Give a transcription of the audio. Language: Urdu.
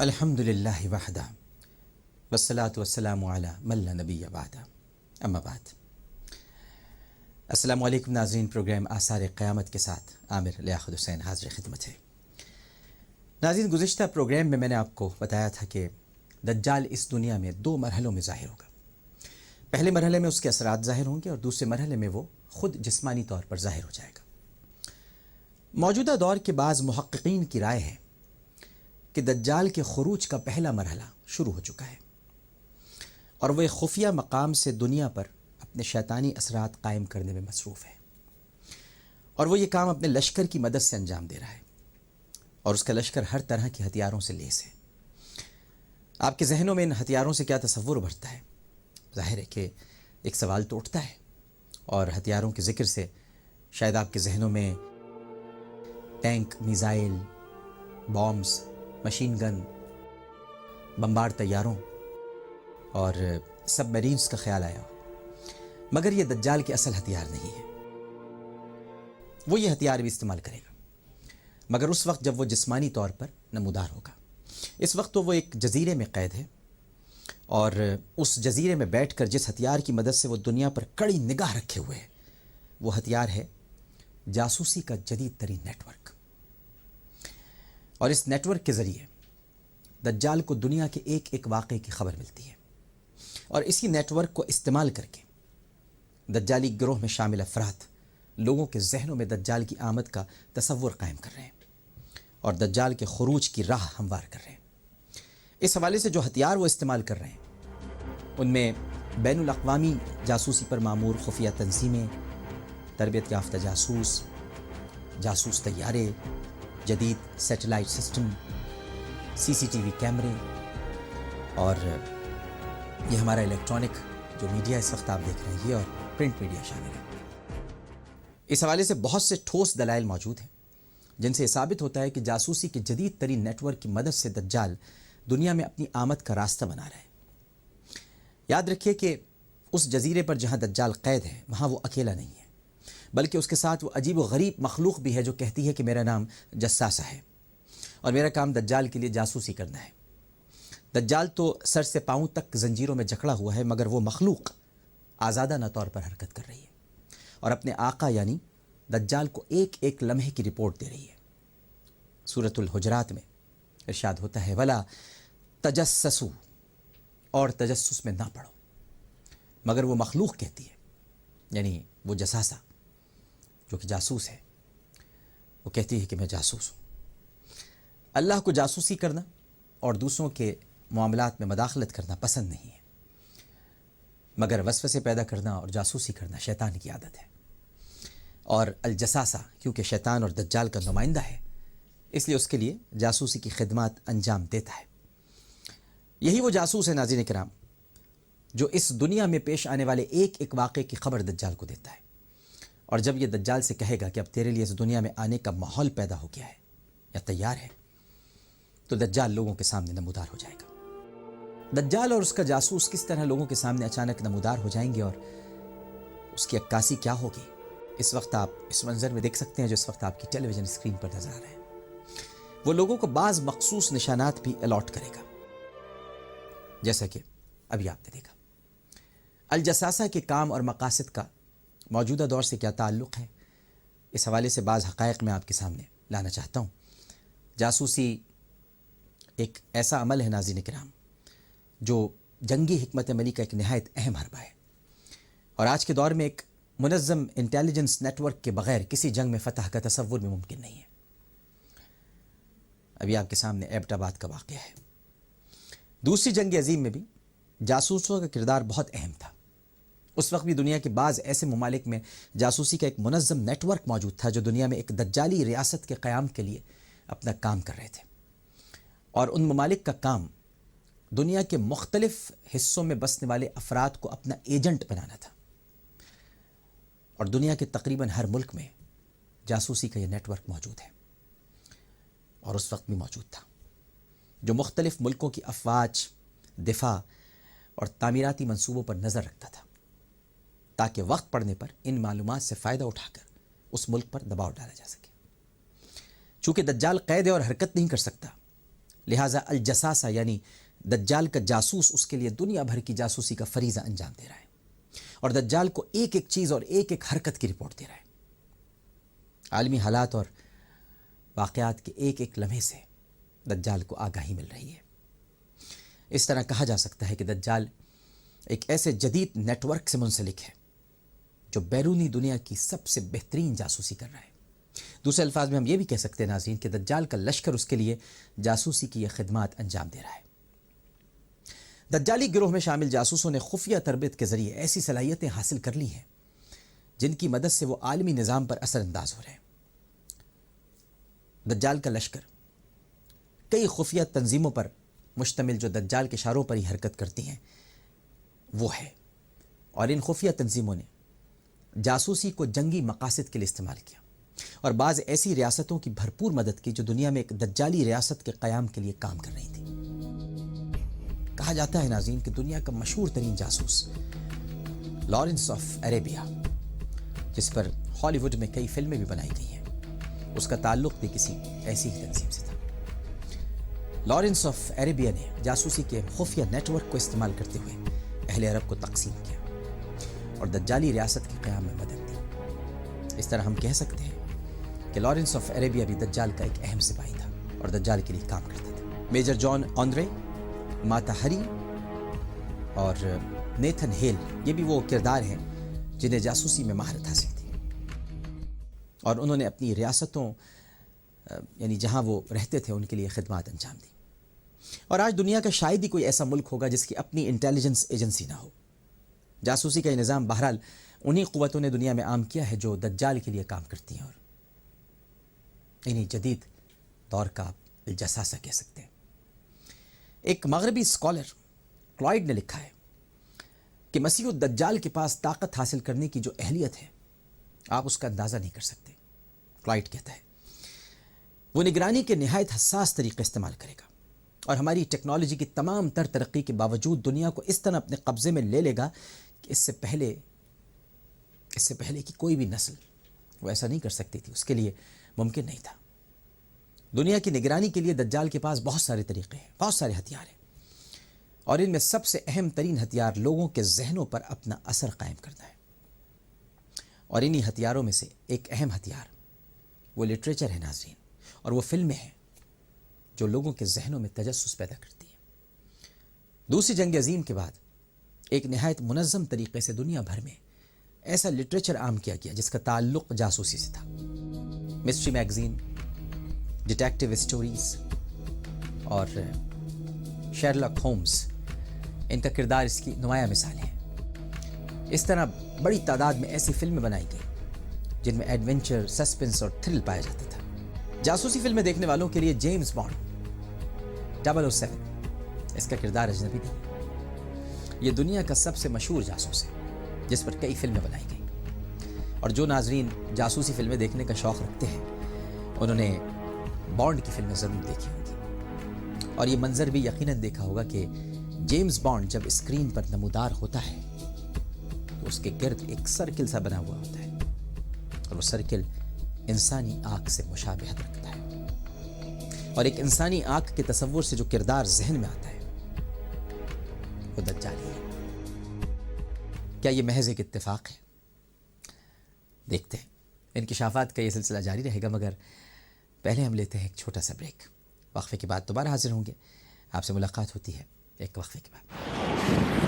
الحمد للہ وحدہ والصلاة والسلام علی من لا نبی بعدہ اما بعد۔ السلام علیکم ناظرین، پروگرام آثار قیامت کے ساتھ عامر لیاقت حسین حاضر خدمت ہے۔ ناظرین، گزشتہ پروگرام میں نے آپ کو بتایا تھا کہ دجال اس دنیا میں 2 مرحلوں میں ظاہر ہوگا۔ پہلے مرحلے میں اس کے اثرات ظاہر ہوں گے اور دوسرے مرحلے میں وہ خود جسمانی طور پر ظاہر ہو جائے گا۔ موجودہ دور کے بعض محققین کی رائے ہے کہ دجال کے خروج کا پہلا مرحلہ شروع ہو چکا ہے اور وہ ایک خفیہ مقام سے دنیا پر اپنے شیطانی اثرات قائم کرنے میں مصروف ہے، اور وہ یہ کام اپنے لشکر کی مدد سے انجام دے رہا ہے، اور اس کا لشکر ہر طرح کے ہتھیاروں سے لیس ہے۔ آپ کے ذہنوں میں ان ہتھیاروں سے کیا تصور ابھرتا ہے؟ ظاہر ہے کہ ایک سوال تو اٹھتا ہے، اور ہتھیاروں کے ذکر سے شاید آپ کے ذہنوں میں tank, missile, bombs, machine gun, بمبار طیاروں اور سب میرینز کا خیال آیا ہو، مگر یہ دجال کے اصل ہتھیار نہیں ہے۔ وہ یہ ہتھیار بھی استعمال کرے گا، مگر اس وقت جب وہ جسمانی طور پر نمودار ہوگا۔ اس وقت تو وہ ایک جزیرے میں قید ہے، اور اس جزیرے میں بیٹھ کر جس ہتھیار کی مدد سے وہ دنیا پر کڑی نگاہ رکھے ہوئے ہے، وہ ہتھیار ہے جاسوسی کا جدید ترین نیٹ ورک۔ اور اس نیٹ ورک کے ذریعے دجال کو دنیا کے ایک ایک واقعے کی خبر ملتی ہے، اور اسی نیٹ ورک کو استعمال کر کے دجالی گروہ میں شامل افراد لوگوں کے ذہنوں میں دجال کی آمد کا تصور قائم کر رہے ہیں اور دجال کے خروج کی راہ ہموار کر رہے ہیں۔ اس حوالے سے جو ہتھیار وہ استعمال کر رہے ہیں ان میں بین الاقوامی جاسوسی پر معمور خفیہ تنظیمیں، تربیت یافتہ جاسوس طیارے، جدید سیٹلائٹ سسٹم، CCTV کیمرے، اور یہ ہمارا الیکٹرانک جو میڈیا اس وقت آپ دیکھ رہے ہیں، یہ اور پرنٹ میڈیا شامل ہے۔ اس حوالے سے بہت سے ٹھوس دلائل موجود ہیں جن سے یہ ثابت ہوتا ہے کہ جاسوسی کے جدید ترین نیٹ ورک کی مدد سے دجال دنیا میں اپنی آمد کا راستہ بنا رہا ہے۔ یاد رکھیے کہ اس جزیرے پر جہاں دجال قید ہے وہاں وہ اکیلا نہیں ہے، بلکہ اس کے ساتھ وہ عجیب و غریب مخلوق بھی ہے جو کہتی ہے کہ میرا نام جساسہ ہے اور میرا کام دجال کے لیے جاسوسی کرنا ہے۔ دجال تو سر سے پاؤں تک زنجیروں میں جکڑا ہوا ہے، مگر وہ مخلوق آزادانہ طور پر حرکت کر رہی ہے اور اپنے آقا یعنی دجال کو ایک ایک لمحے کی رپورٹ دے رہی ہے۔ سورۃ الحجرات میں ارشاد ہوتا ہے وَلَا تَجَسَّسُوا، اور تجسس میں نہ پڑو، مگر وہ مخلوق کہتی ہے، یعنی وہ جساسہ جو کہ جاسوس ہے، وہ کہتی ہے کہ میں جاسوس ہوں۔ اللہ کو جاسوسی کرنا اور دوسروں کے معاملات میں مداخلت کرنا پسند نہیں ہے، مگر وسوسے پیدا کرنا اور جاسوسی کرنا شیطان کی عادت ہے، اور الجساسہ کیونکہ شیطان اور دجال کا نمائندہ ہے اس لیے اس کے لیے جاسوسی کی خدمات انجام دیتا ہے۔ یہی وہ جاسوس ہے ناظرین کرام جو اس دنیا میں پیش آنے والے ایک ایک واقعے کی خبر دجال کو دیتا ہے، اور جب یہ دجال سے کہے گا کہ اب تیرے لیے اس دنیا میں آنے کا ماحول پیدا ہو گیا ہے یا تیار ہے، تو دجال لوگوں کے سامنے نمودار ہو جائے گا۔ دجال اور اس کا جاسوس کس طرح لوگوں کے سامنے اچانک نمودار ہو جائیں گے اور اس کی عکاسی کیا ہوگی، اس وقت آپ اس منظر میں دیکھ سکتے ہیں جو اس وقت آپ کی ٹیلی ویژن اسکرین پر نظر آ رہے ہیں۔ وہ لوگوں کو بعض مخصوص نشانات بھی الاٹ کرے گا، جیسا کہ ابھی آپ نے دیکھا۔ الجساسہ کے کام اور مقاصد کا موجودہ دور سے کیا تعلق ہے، اس حوالے سے بعض حقائق میں آپ کے سامنے لانا چاہتا ہوں۔ جاسوسی ایک ایسا عمل ہے ناظرین کرام جو جنگی حکمت عملی کا ایک نہایت اہم حربہ ہے، اور آج کے دور میں ایک منظم انٹیلیجنس نیٹ ورک کے بغیر کسی جنگ میں فتح کا تصور بھی ممکن نہیں ہے۔ ابھی آپ کے سامنے ایبٹ آباد کا واقعہ ہے۔ دوسری جنگ عظیم میں بھی جاسوسوں کا کردار بہت اہم تھا۔ اس وقت بھی دنیا کے بعض ایسے ممالک میں جاسوسی کا ایک منظم نیٹ ورک موجود تھا جو دنیا میں ایک دجالی ریاست کے قیام کے لیے اپنا کام کر رہے تھے، اور ان ممالک کا کام دنیا کے مختلف حصوں میں بسنے والے افراد کو اپنا ایجنٹ بنانا تھا، اور دنیا کے تقریباً ہر ملک میں جاسوسی کا یہ نیٹ ورک موجود ہے، اور اس وقت بھی موجود تھا، جو مختلف ملکوں کی افواج، دفاع اور تعمیراتی منصوبوں پر نظر رکھتا تھا تاکہ وقت پڑنے پر ان معلومات سے فائدہ اٹھا کر اس ملک پر دباؤ ڈالا جا سکے۔ چونکہ دجال قید ہے اور حرکت نہیں کر سکتا، لہٰذا الجساسہ یعنی دجال کا جاسوس اس کے لیے دنیا بھر کی جاسوسی کا فریضہ انجام دے رہا ہے، اور دجال کو ایک ایک چیز اور ایک ایک حرکت کی رپورٹ دے رہا ہے۔ عالمی حالات اور واقعات کے ایک ایک لمحے سے دجال کو آگاہی مل رہی ہے۔ اس طرح کہا جا سکتا ہے کہ دجال ایک ایسے جدید نیٹ ورک سے منسلک ہے جو بیرونی دنیا کی سب سے بہترین جاسوسی کر رہا ہے۔ دوسرے الفاظ میں ہم یہ بھی کہہ سکتے ہیں ناظرین کہ دجال کا لشکر اس کے لیے جاسوسی کی یہ خدمات انجام دے رہا ہے۔ دجالی گروہ میں شامل جاسوسوں نے خفیہ تربیت کے ذریعے ایسی صلاحیتیں حاصل کر لی ہیں جن کی مدد سے وہ عالمی نظام پر اثر انداز ہو رہے ہیں۔ دجال کا لشکر کئی خفیہ تنظیموں پر مشتمل جو دجال کے اشاروں پر ہی حرکت کرتی ہیں وہ ہے، اور ان خفیہ تنظیموں نے جاسوسی کو جنگی مقاصد کے لیے استعمال کیا اور بعض ایسی ریاستوں کی بھرپور مدد کی جو دنیا میں ایک دجالی ریاست کے قیام کے لیے کام کر رہی تھی۔ کہا جاتا ہے ناظرین کہ دنیا کا مشہور ترین جاسوس لارنس آف عربیہ، جس پر ہالی ووڈ میں کئی فلمیں بھی بنائی گئی ہیں، اس کا تعلق بھی کسی ایسی ہی تنظیم سے تھا۔ لارنس آف عربیہ نے جاسوسی کے خفیہ نیٹ ورک کو استعمال کرتے ہوئے اہل عرب کو تقسیم کیا اور دجالی ریاست کے قیام میں مدد دی۔ اس طرح ہم کہہ سکتے ہیں کہ لارنس آف عربیہ بھی دجال کا ایک اہم سپاہی تھا اور دجال کے لیے کام کرتا تھا۔ میجر جان آندرے، ماتا ہری اور نیتھن ہیل، یہ بھی وہ کردار ہیں جنہیں جاسوسی میں مہارت حاصل تھی، اور انہوں نے اپنی ریاستوں یعنی جہاں وہ رہتے تھے ان کے لیے خدمات انجام دی۔ اور آج دنیا کا شاید ہی کوئی ایسا ملک ہوگا جس کی اپنی انٹیلیجنس ایجنسی نہ ہو۔ جاسوسی کا یہ نظام بہرحال انہی قوتوں نے دنیا میں عام کیا ہے جو دجال کے لیے کام کرتی ہیں، اور انہی جدید دور کا آپ الجساسہ کہہ سکتے ہیں۔ ایک مغربی اسکالر کلائڈ نے لکھا ہے کہ مسیح الدجال کے پاس طاقت حاصل کرنے کی جو اہلیت ہے آپ اس کا اندازہ نہیں کر سکتے۔ کلائڈ کہتا ہے وہ نگرانی کے نہایت حساس طریقے استعمال کرے گا اور ہماری ٹیکنالوجی کی تمام تر ترقی کے باوجود دنیا کو اس طرح اپنے قبضے میں لے لے گا کہ اس سے پہلے کی کوئی بھی نسل وہ ایسا نہیں کر سکتی تھی، اس کے لیے ممکن نہیں تھا۔ دنیا کی نگرانی کے لیے دجال کے پاس بہت سارے طریقے ہیں، بہت سارے ہتھیار ہیں، اور ان میں سب سے اہم ترین ہتھیار لوگوں کے ذہنوں پر اپنا اثر قائم کرنا ہے۔ اور انہی ہتھیاروں میں سے ایک اہم ہتھیار وہ لٹریچر ہے ناظرین، اور وہ فلمیں ہیں جو لوگوں کے ذہنوں میں تجسس پیدا کرتی ہیں۔ دوسری جنگ عظیم کے بعد ایک نہایت منظم طریقے سے دنیا بھر میں ایسا لٹریچر عام کیا گیا جس کا تعلق جاسوسی سے تھا۔ مسٹری میگزین، ڈیٹیکٹیو اسٹوریز اور شیرلاک ہومز، ان کا کردار اس کی نمایاں مثال ہے۔ اس طرح بڑی تعداد میں ایسی فلمیں بنائی گئی جن میں ایڈونچر، سسپنس اور تھرل پایا جاتا تھا۔ جاسوسی فلمیں دیکھنے والوں کے لیے جیمز بانڈ 007 اس کا کردار اجنبی نہیں۔ یہ دنیا کا سب سے مشہور جاسوس ہے جس پر کئی فلمیں بنائی گئیں، اور جو ناظرین جاسوسی فلمیں دیکھنے کا شوق رکھتے ہیں انہوں نے بانڈ کی فلمیں ضرور دیکھی ہوں گی، اور یہ منظر بھی یقیناً دیکھا ہوگا کہ جیمز بانڈ جب اسکرین پر نمودار ہوتا ہے تو اس کے گرد ایک سرکل سا بنا ہوا ہوتا ہے، اور وہ سرکل انسانی آنکھ سے مشابہت رکھتا ہے، اور ایک انسانی آنکھ کے تصور سے جو کردار ذہن میں آتا ہے وہ دجالی ہے۔ کیا یہ محض ایک اتفاق ہے؟ دیکھتے ہیں، انکشافات کا یہ سلسلہ جاری رہے گا، مگر پہلے ہم لیتے ہیں ایک چھوٹا سا بریک۔ وقفے کے بعد دوبارہ حاضر ہوں گے، آپ سے ملاقات ہوتی ہے ایک وقفے کے بعد۔